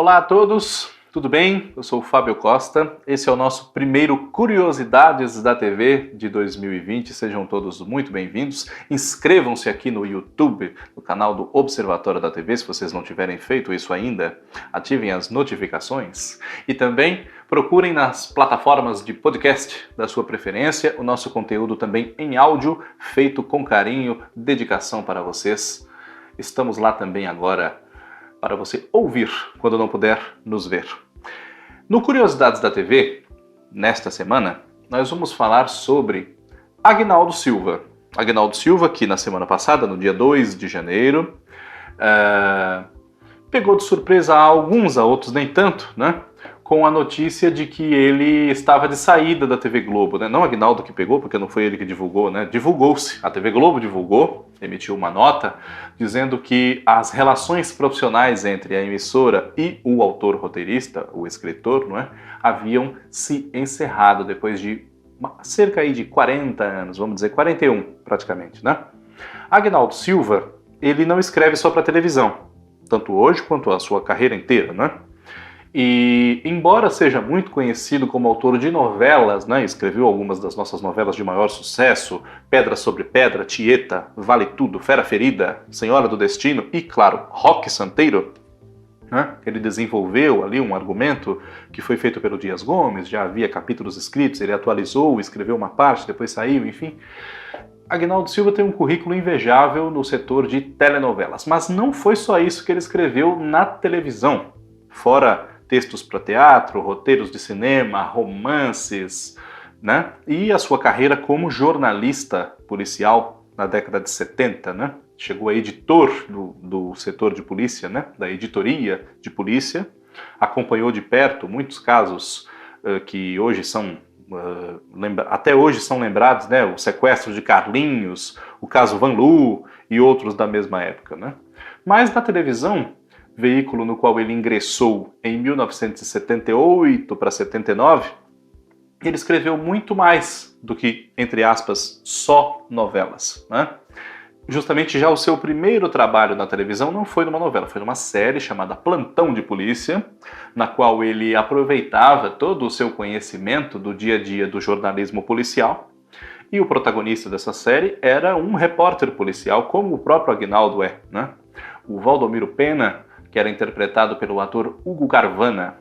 Olá a todos, tudo bem? Eu sou o Fábio Costa, esse é o nosso primeiro Curiosidades da TV de 2020, sejam todos muito bem-vindos. Inscrevam-se aqui no YouTube, no canal do Observatório da TV, se vocês não tiverem feito isso ainda, ativem as notificações e também procurem nas plataformas de podcast da sua preferência, o nosso conteúdo também em áudio, feito com carinho, dedicação para vocês. Estamos lá também agora para você ouvir quando não puder nos ver. No Curiosidades da TV, nesta semana, nós vamos falar sobre Agnaldo Silva. Agnaldo Silva, que na semana passada, no dia 2 de janeiro, pegou de surpresa a alguns, a outros nem tanto, né? Com a notícia de que ele estava de saída da TV Globo, né? Não Agnaldo que pegou, porque não foi ele que divulgou, né? Divulgou-se. A TV Globo divulgou, emitiu uma nota dizendo que as relações profissionais entre a emissora e o autor roteirista, o escritor, não é? Haviam se encerrado depois de cerca aí de 40 anos, vamos dizer 41 praticamente, né? Agnaldo Silva, ele não escreve só para televisão, tanto hoje quanto a sua carreira inteira, né? E, embora seja muito conhecido como autor de novelas, né, escreveu algumas das nossas novelas de maior sucesso, Pedra sobre Pedra, Tieta, Vale Tudo, Fera Ferida, Senhora do Destino e, claro, Roque Santeiro, né, ele desenvolveu ali um argumento que foi feito pelo Dias Gomes, já havia capítulos escritos, ele atualizou, escreveu uma parte, depois saiu, enfim. Agnaldo Silva tem um currículo invejável no setor de telenovelas, mas não foi só isso que ele escreveu na televisão, fora textos para teatro, roteiros de cinema, romances, né? E a sua carreira como jornalista policial na década de 70, né? Chegou a editor do setor de polícia, né? Da editoria de polícia, acompanhou de perto muitos casos que hoje são, até hoje são lembrados, né? O sequestro de Carlinhos, o caso Van Lu e outros da mesma época, né? Mas na televisão, veículo no qual ele ingressou em 1978 para 79, ele escreveu muito mais do que, entre aspas, só novelas, né? Justamente já o seu primeiro trabalho na televisão não foi numa novela, foi numa série chamada Plantão de Polícia, na qual ele aproveitava todo o seu conhecimento do dia a dia do jornalismo policial, e o protagonista dessa série era um repórter policial, como o próprio Agnaldo é, né? O Valdomiro Pena, que era interpretado pelo ator Hugo Carvana.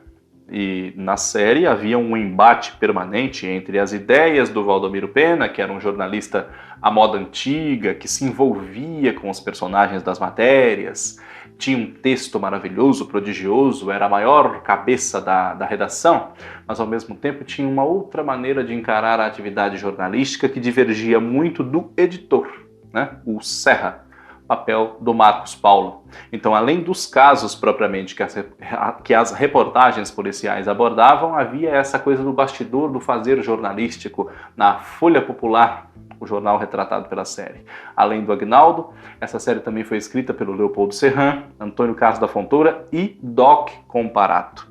E na série havia um embate permanente entre as ideias do Valdomiro Pena, que era um jornalista à moda antiga, que se envolvia com os personagens das matérias, tinha um texto maravilhoso, prodigioso, era a maior cabeça da redação, mas ao mesmo tempo tinha uma outra maneira de encarar a atividade jornalística que divergia muito do editor, né? O Serra, papel do Marcos Paulo. Então, além dos casos propriamente que as reportagens policiais abordavam, havia essa coisa do bastidor do fazer jornalístico na Folha Popular, o jornal retratado pela série. Além do Agnaldo, essa série também foi escrita pelo Leopoldo Serran, Antônio Carlos da Fontoura e Doc Comparato.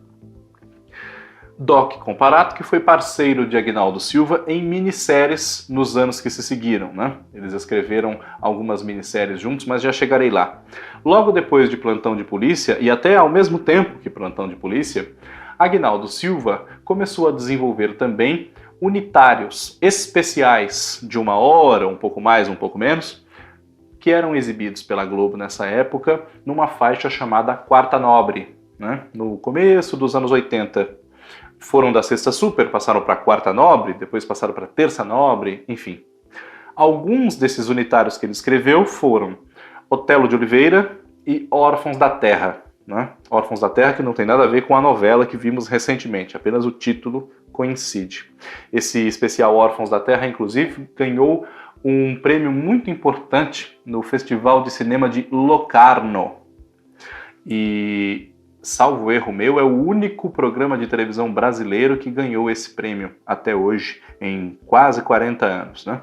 Doc Comparato, que foi parceiro de Agnaldo Silva em minisséries nos anos que se seguiram, né? Eles escreveram algumas minisséries juntos, mas já chegarei lá. Logo depois de Plantão de Polícia, e até ao mesmo tempo que Plantão de Polícia, Agnaldo Silva começou a desenvolver também unitários especiais de 1 hora, um pouco mais, um pouco menos, que eram exibidos pela Globo nessa época, numa faixa chamada Quarta Nobre, né? No começo dos anos 80. Foram da Sexta Super, passaram para a Quarta Nobre, depois passaram para a Terça Nobre, enfim. Alguns desses unitários que ele escreveu foram Otelo de Oliveira e Órfãos da Terra, né? Órfãos da Terra que não tem nada a ver com a novela que vimos recentemente, apenas o título coincide. Esse especial Órfãos da Terra, inclusive, ganhou um prêmio muito importante no Festival de Cinema de Locarno. E, salvo erro meu, é o único programa de televisão brasileiro que ganhou esse prêmio até hoje, em quase 40 anos, né?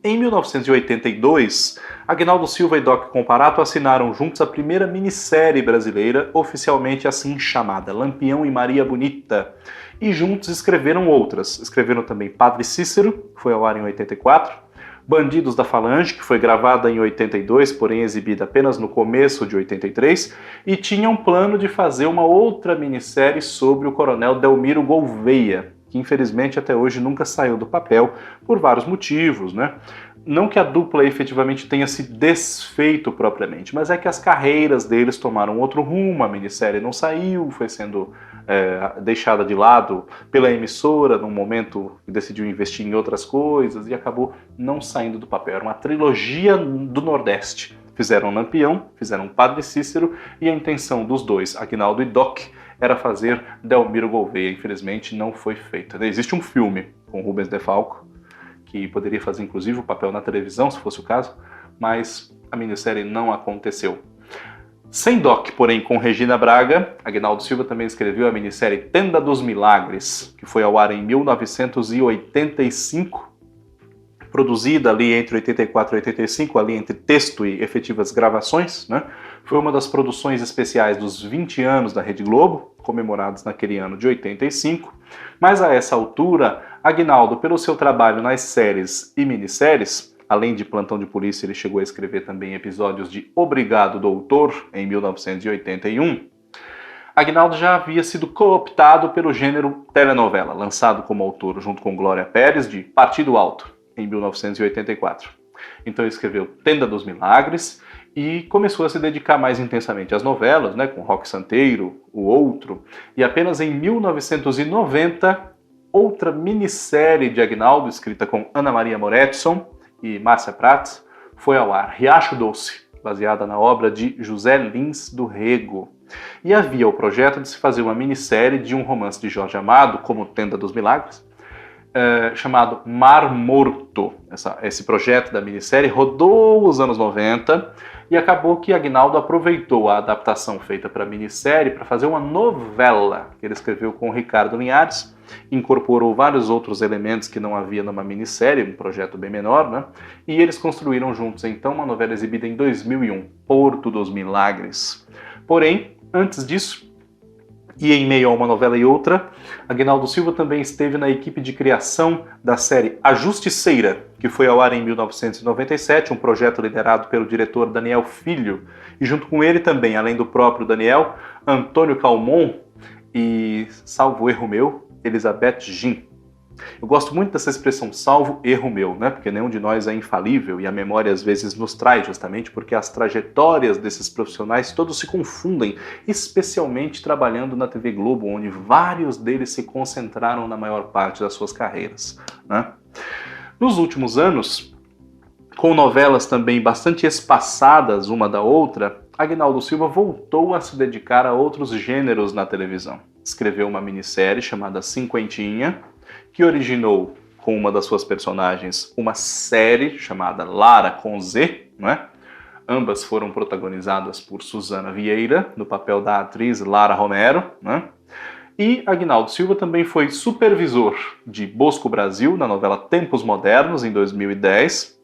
Em 1982, Agnaldo Silva e Doc Comparato assinaram juntos a primeira minissérie brasileira oficialmente assim chamada, Lampião e Maria Bonita, e juntos escreveram outras. Escreveram também Padre Cícero, que foi ao ar em 84, Bandidos da Falange, que foi gravada em 82, porém exibida apenas no começo de 83, e tinha um plano de fazer uma outra minissérie sobre o coronel Delmiro Gouveia, que infelizmente até hoje nunca saiu do papel por vários motivos, né? Não que a dupla efetivamente tenha se desfeito propriamente, mas é que as carreiras deles tomaram outro rumo, a minissérie não saiu, foi sendo deixada de lado pela emissora num momento que decidiu investir em outras coisas e acabou não saindo do papel. Era uma trilogia do Nordeste. Fizeram Lampião, fizeram Padre Cícero e a intenção dos dois, Aguinaldo e Doc, era fazer Delmiro Gouveia. Infelizmente não foi feita. Existe um filme com Rubens De Falco, que poderia fazer inclusive o papel na televisão, se fosse o caso, mas a minissérie não aconteceu. Sem Doc, porém, com Regina Braga, Aguinaldo Silva também escreveu a minissérie Tenda dos Milagres, que foi ao ar em 1985, produzida ali entre 84 e 85, ali entre texto e efetivas gravações, né? Foi uma das produções especiais dos 20 anos da Rede Globo, comemorados naquele ano de 85, mas a essa altura, Aguinaldo, pelo seu trabalho nas séries e minisséries, além de Plantão de Polícia, ele chegou a escrever também episódios de Obrigado, Doutor, em 1981, Aguinaldo já havia sido cooptado pelo gênero telenovela, lançado como autor junto com Glória Pérez de Partido Alto, em 1984. Então ele escreveu Tenda dos Milagres e começou a se dedicar mais intensamente às novelas, né, com Roque Santeiro, O Outro, e apenas em 1990, outra minissérie de Aguinaldo, escrita com Ana Maria Moretson e Márcia Prats, foi ao ar, Riacho Doce, baseada na obra de José Lins do Rego. E havia o projeto de se fazer uma minissérie de um romance de Jorge Amado, como Tenda dos Milagres, chamado Mar Morto. Esse projeto da minissérie rodou os anos 90 e acabou que Aguinaldo aproveitou a adaptação feita para a minissérie para fazer uma novela que ele escreveu com o Ricardo Linhares, incorporou vários outros elementos que não havia numa minissérie, um projeto bem menor, né? E eles construíram juntos então uma novela exibida em 2001, Porto dos Milagres. Porém, antes disso, e em meio a uma novela e outra, Aguinaldo Silva também esteve na equipe de criação da série A Justiceira, que foi ao ar em 1997, um projeto liderado pelo diretor Daniel Filho, e junto com ele também, além do próprio Daniel, Antônio Calmon e, salvo erro meu, Elizabeth Gin. Eu gosto muito dessa expressão, salvo erro meu, né? Porque nenhum de nós é infalível e a memória às vezes nos traz justamente porque as trajetórias desses profissionais todos se confundem, especialmente trabalhando na TV Globo, onde vários deles se concentraram na maior parte das suas carreiras, né? Nos últimos anos, com novelas também bastante espaçadas uma da outra, Aguinaldo Silva voltou a se dedicar a outros gêneros na televisão. Escreveu uma minissérie chamada Cinquentinha, que originou com uma das suas personagens uma série chamada Lara com Z, não é? Ambas foram protagonizadas por Suzana Vieira, no papel da atriz Lara Romero, né? E Aguinaldo Silva também foi supervisor de Bosco Brasil, na novela Tempos Modernos, em 2010.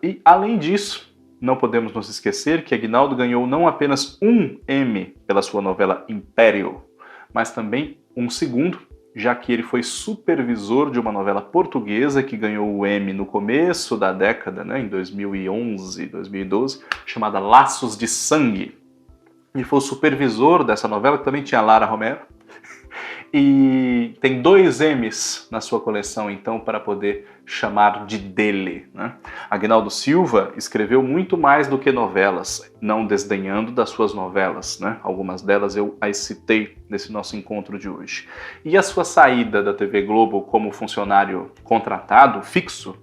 E, além disso, não podemos nos esquecer que Aguinaldo ganhou não apenas um Emmy pela sua novela Império, mas também um segundo, já que ele foi supervisor de uma novela portuguesa que ganhou o Emmy no começo da década, né, em 2011, 2012, chamada Laços de Sangue. Ele foi o supervisor dessa novela, que também tinha Lara Romero, e tem 2 Emmys na sua coleção, então, para poder chamar de dele, né? Aguinaldo Silva escreveu muito mais do que novelas, não desdenhando das suas novelas, né? Algumas delas eu as citei nesse nosso encontro de hoje. E a sua saída da TV Globo como funcionário contratado, fixo,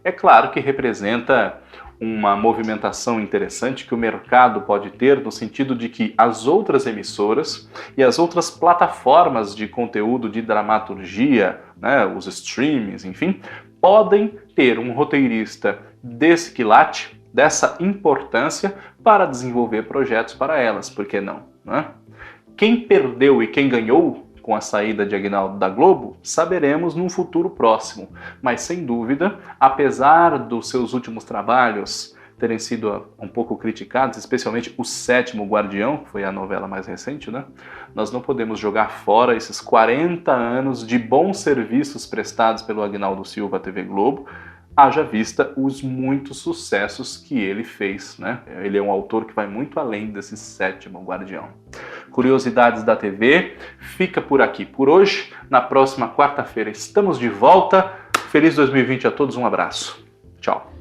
é claro que representa uma movimentação interessante que o mercado pode ter no sentido de que as outras emissoras e as outras plataformas de conteúdo de dramaturgia, né, os streamings, enfim, podem ter um roteirista desse quilate, dessa importância, para desenvolver projetos para elas, por que não, né? Quem perdeu e quem ganhou com a saída de Aguinaldo da Globo, saberemos num futuro próximo. Mas, sem dúvida, apesar dos seus últimos trabalhos terem sido um pouco criticados, especialmente O Sétimo Guardião, que foi a novela mais recente, né? Nós não podemos jogar fora esses 40 anos de bons serviços prestados pelo Aguinaldo Silva à TV Globo, haja vista os muitos sucessos que ele fez, né? Ele é um autor que vai muito além desse sétimo Guardião. Curiosidades da TV fica por aqui por hoje. Na próxima quarta-feira estamos de volta. Feliz 2020 a todos, um abraço. Tchau.